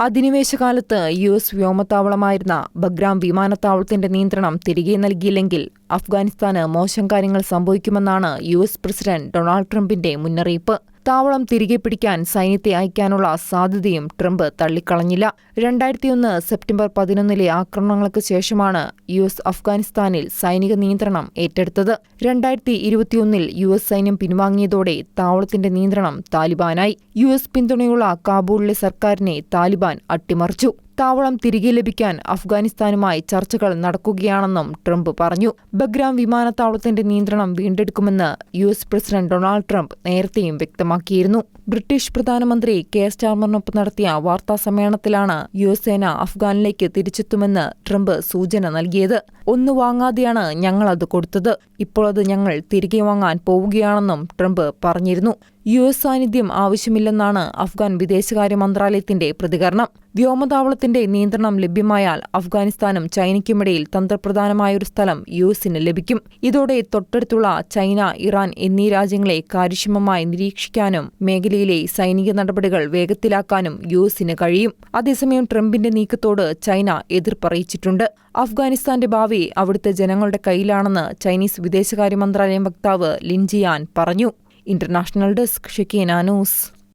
അധിനിവേശകാലത്ത് US വ്യോമത്താവളമായിരുന്ന Bagram വിമാനത്താവളത്തിന്റെ നിയന്ത്രണം തിരികെ നൽകിയില്ലെങ്കിൽ അഫ്ഗാനിസ്ഥാന് മോശം കാര്യങ്ങൾ സംഭവിക്കുമെന്നാണ് US പ്രസിഡന്റ് ഡൊണാൾഡ് ട്രംപിന്റെ മുന്നറിയിപ്പ്. താവളം തിരികെ പിടിക്കാൻ സൈന്യത്തെ അയക്കാനുള്ള സാധ്യതയും ട്രംപ് തള്ളിക്കളഞ്ഞില്ല. 2001 സെപ്റ്റംബർ 11 ആക്രമണങ്ങൾക്ക് ശേഷമാണ് US അഫ്ഗാനിസ്ഥാനിൽ സൈനിക നിയന്ത്രണം ഏറ്റെടുത്തത്. 2021 US സൈന്യം പിൻവാങ്ങിയതോടെ താവളത്തിന്റെ നിയന്ത്രണം താലിബാനായി. US പിന്തുണയുള്ള കാബൂളിലെ സർക്കാരിനെ താലിബാൻ അട്ടിമറിച്ചു. താവളം തിരികെ ലഭിക്കാൻ അഫ്ഗാനിസ്ഥാനുമായി ചർച്ചകൾ നടക്കുകയാണെന്നും ട്രംപ് പറഞ്ഞു. ബഗ്രാം വിമാനത്താവളത്തിന്റെ നിയന്ത്രണം വീണ്ടെടുക്കുമെന്ന് US പ്രസിഡന്റ് ഡൊണാൾഡ് ട്രംപ് നേരത്തെയും വ്യക്തമാക്കിയിരുന്നു. ബ്രിട്ടീഷ് പ്രധാനമന്ത്രി കെയർ സ്റ്റാർമറിനൊപ്പം നടത്തിയ വാർത്താസമ്മേളനത്തിലാണ് US സേന അഫ്ഗാനിലേക്ക് തിരിച്ചെത്തുമെന്ന് ട്രംപ് സൂചന നൽകിയത്. ഒന്നു വാങ്ങാതെയാണ് ഞങ്ങളത് കൊടുത്തത്. ഇപ്പോൾ അത് ഞങ്ങൾ തിരികെ വാങ്ങാൻ പോവുകയാണെന്നും ട്രംപ് പറഞ്ഞിരുന്നു. US സാന്നിധ്യം ആവശ്യമില്ലെന്നാണ് അഫ്ഗാൻ വിദേശകാര്യ മന്ത്രാലയത്തിന്റെ പ്രതികരണം. വ്യോമതാവളത്തിന്റെ നിയന്ത്രണം ലഭ്യമായാൽ അഫ്ഗാനിസ്ഥാനും ചൈനയ്ക്കുമിടയിൽ തന്ത്രപ്രധാനമായൊരു സ്ഥലം USന് ലഭിക്കും. ഇതോടെ തൊട്ടടുത്തുള്ള ചൈന, ഇറാൻ എന്നീ രാജ്യങ്ങളെ കാര്യക്ഷമമായി നിരീക്ഷിക്കാനും മേഖലയിലെ സൈനിക നടപടികൾ വേഗത്തിലാക്കാനും USന് കഴിയും. അതേസമയം ട്രംപിന്റെ നീക്കത്തോട് ചൈന എതിർപ്പറിയിച്ചിട്ടുണ്ട്. അഫ്ഗാനിസ്ഥാന്റെ ഭാവി അവിടുത്തെ ജനങ്ങളുടെ കയ്യിലാണെന്ന് ചൈനീസ് വിദേശകാര്യ മന്ത്രാലയം വക്താവ് ലിൻ ജിയാൻ പറഞ്ഞു. International desk Shekinah news.